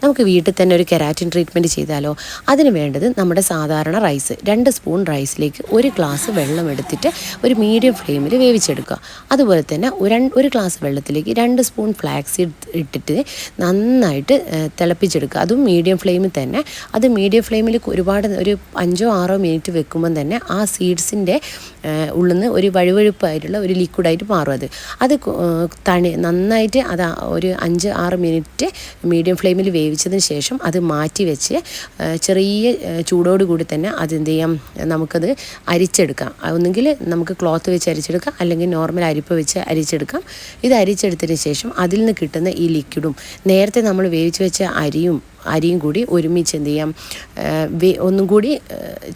നമുക്ക് വീട്ടിൽ തന്നെ ഒരു കെരാറ്റിൻ ട്രീറ്റ്മെൻറ്റ് ചെയ്താലോ? അതിന് വേണ്ടത് നമ്മുടെ സാധാരണ റൈസ് 2 സ്പൂൺ റൈസിലേക്ക് 1 ഗ്ലാസ് വെള്ളം എടുത്തിട്ട് ഒരു മീഡിയം ഫ്ലെയിമിൽ വേവിച്ചെടുക്കുക. അതുപോലെ തന്നെ ഒരു ഗ്ലാസ് വെള്ളത്തിലേക്ക് 2 സ്പൂൺ ഫ്ലാക്സ് സീഡ് ഇട്ടിട്ട് നന്നായിട്ട് തിളപ്പിച്ചെടുക്കുക. അതും മീഡിയം ഫ്ലെയിമിൽ തന്നെ. അത് മീഡിയം ഫ്ലെയിമിൽ ഒരുപാട് ഒരു 5-6 മിനിറ്റ് വെക്കുമ്പം തന്നെ ആ സീഡ്സിൻ്റെ ഉള്ളിൽ നിന്ന് ഒരു വഴുവഴുപ്പായിട്ടുള്ള ഒരു ലിക്വിഡായിട്ട് മാറും. അത് നന്നായിട്ട് അത് ഒരു 5-6 മിനിറ്റ് മീഡിയം ഫ്ലെയിമിൽ വേവിച്ചതിന് ശേഷം അത് മാറ്റി വെച്ച് ചെറിയ ചൂടോടുകൂടി തന്നെ അതെന്ത് ചെയ്യാം, നമുക്കത് അരിച്ചെടുക്കാം. ഒന്നുകിൽ നമുക്ക് ക്ലോത്ത് വെച്ച് അരിച്ചെടുക്കാം, അല്ലെങ്കിൽ നോർമൽ അരിപ്പ വെച്ച് അരിച്ചെടുക്കാം. ഇത് അരിച്ചെടുത്തതിന് ശേഷം അതിൽ നിന്ന് കിട്ടുന്ന ഈ ലിക്വിഡും നേരത്തെ നമ്മൾ വേവിച്ച് വെച്ച അരിയും കൂടി ഒരുമിച്ച് എന്ത് ചെയ്യാം, ഒന്നും കൂടി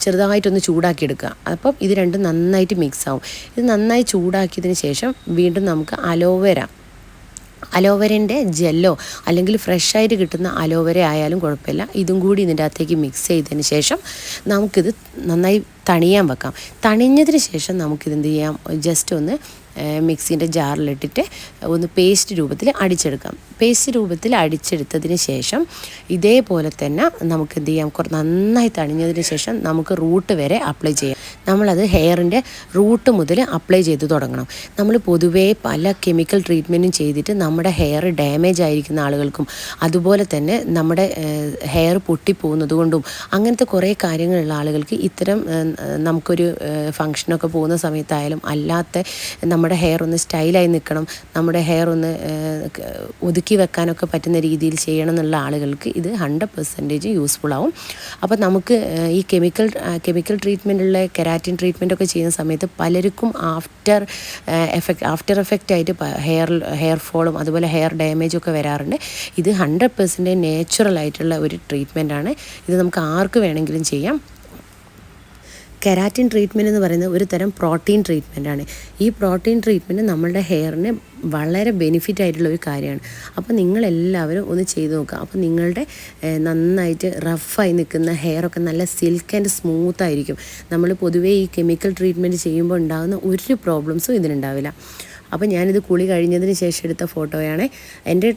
ചെറുതായിട്ടൊന്ന് ചൂടാക്കിയെടുക്കുക. അപ്പം ഇത് രണ്ടും നന്നായിട്ട് മിക്സ് ആവും. ഇത് നന്നായി ചൂടാക്കിയതിന് ശേഷം വീണ്ടും നമുക്ക് അലോവേരൻ്റെ ജെല്ലോ അല്ലെങ്കിൽ ഫ്രഷായിട്ട് കിട്ടുന്ന അലോവേര ആയാലും കുഴപ്പമില്ല, ഇതും കൂടി ഇതിൻ്റെ അകത്തേക്ക് മിക്സ് ചെയ്തതിന് ശേഷം നമുക്കിത് നന്നായി തണിയാൻ വെക്കാം. തണിഞ്ഞതിന് ശേഷം നമുക്കിതെന്ത് ചെയ്യാം, ജസ്റ്റ് ഒന്ന് മിക്സിൻ്റെ ജാറിലിട്ടിട്ട് ഒന്ന് പേസ്റ്റ് രൂപത്തിൽ അടിച്ചെടുക്കാം. പേസ്റ്റ് രൂപത്തിൽ അടിച്ചെടുത്തതിന് ശേഷം ഇതേപോലെ തന്നെ നമുക്ക് എന്ത് ചെയ്യാം, നന്നായി തണിഞ്ഞതിന് ശേഷം നമുക്ക് റൂട്ട് വരെ അപ്ലൈ ചെയ്യാം. നമ്മളത് ഹെയറിൻ്റെ റൂട്ട് മുതൽ അപ്ലൈ ചെയ്ത് തുടങ്ങണം. നമ്മൾ പൊതുവേ പല കെമിക്കൽ ട്രീറ്റ്മെൻറ്റും ചെയ്തിട്ട് നമ്മുടെ ഹെയർ ഡാമേജ് ആയിരിക്കുന്ന ആളുകൾക്കും അതുപോലെ തന്നെ നമ്മുടെ ഹെയർ പൊട്ടിപ്പോകുന്നത് കൊണ്ടും അങ്ങനത്തെ കുറേ കാര്യങ്ങളുള്ള ആളുകൾക്ക് ഇത്തരം നമുക്കൊരു ഫങ്ഷനൊക്കെ പോകുന്ന സമയത്തായാലും അല്ലാത്ത നമ്മുടെ ഹെയർ ഒന്ന് സ്റ്റൈലായി നിൽക്കണം, നമ്മുടെ ഹെയർ ഒന്ന് ഒതുക്കി വെക്കാനൊക്കെ പറ്റുന്ന രീതിയിൽ ചെയ്യണം എന്നുള്ള ആളുകൾക്ക് ഇത് 100% യൂസ്ഫുൾ ആവും. അപ്പോൾ നമുക്ക് ഈ കെമിക്കൽ ട്രീറ്റ്മെൻറ്റുള്ള കെരാറ്റിൻ ട്രീറ്റ്മെൻറ്റൊക്കെ ചെയ്യുന്ന സമയത്ത് പലർക്കും ആഫ്റ്റർ എഫക്റ്റ് ആയിട്ട് ഹെയർ ഫോളും അതുപോലെ ഹെയർ ഡാമേജൊക്കെ വരാറുണ്ട്. ഇത് 100% നേച്ചുറൽ ആയിട്ടുള്ള ഒരു ട്രീറ്റ്മെൻറ്റാണ്. ഇത് നമുക്ക് ആർക്ക് വേണമെങ്കിലും ചെയ്യാം. കെരാറ്റിൻ ട്രീറ്റ്മെൻറ്റ് എന്ന് പറയുന്നത് ഒരു തരം പ്രോട്ടീൻ ട്രീറ്റ്മെൻറ്റാണ്. ഈ പ്രോട്ടീൻ ട്രീറ്റ്മെൻറ്റ് നമ്മളുടെ ഹെയറിന് വളരെ ബെനിഫിറ്റ് ആയിട്ടുള്ള ഒരു കാര്യമാണ്. അപ്പോൾ നിങ്ങളെല്ലാവരും ഒന്ന് ചെയ്ത് നോക്കുക. അപ്പോൾ നിങ്ങളുടെ നന്നായിട്ട് റഫായി നിൽക്കുന്ന ഹെയറൊക്കെ നല്ല സിൽക്ക് ആൻഡ് സ്മൂത്ത് ആയിരിക്കും. നമ്മൾ പൊതുവേ ഈ കെമിക്കൽ ട്രീറ്റ്മെൻറ്റ് ചെയ്യുമ്പോൾ ഉണ്ടാകുന്ന ഒരു പ്രോബ്ലംസും ഇതിനുണ്ടാവില്ല. അപ്പോൾ ഞാനിത് കുളി കഴിഞ്ഞതിന് ശേഷം എടുത്ത ഫോട്ടോയാണ്. എൻ്റെ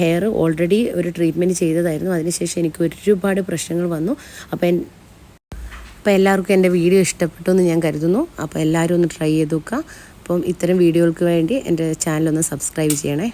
ഹെയർ ഓൾറെഡി ഒരു ട്രീറ്റ്മെൻറ്റ് ചെയ്തതായിരുന്നു. അതിനുശേഷം എനിക്ക് ഒരുപാട് പ്രശ്നങ്ങൾ വന്നു. അപ്പോൾ എല്ലാവർക്കും എൻ്റെ വീഡിയോ ഇഷ്ടപ്പെട്ടു എന്ന് ഞാൻ കരുതുന്നു. അപ്പോൾ എല്ലാവരും ഒന്ന് ട്രൈ ചെയ്ത് നോക്കുക. അപ്പം ഇത്തരം വീഡിയോകൾക്ക് വേണ്ടി എൻ്റെ ചാനലൊന്ന് സബ്സ്ക്രൈബ് ചെയ്യണേ.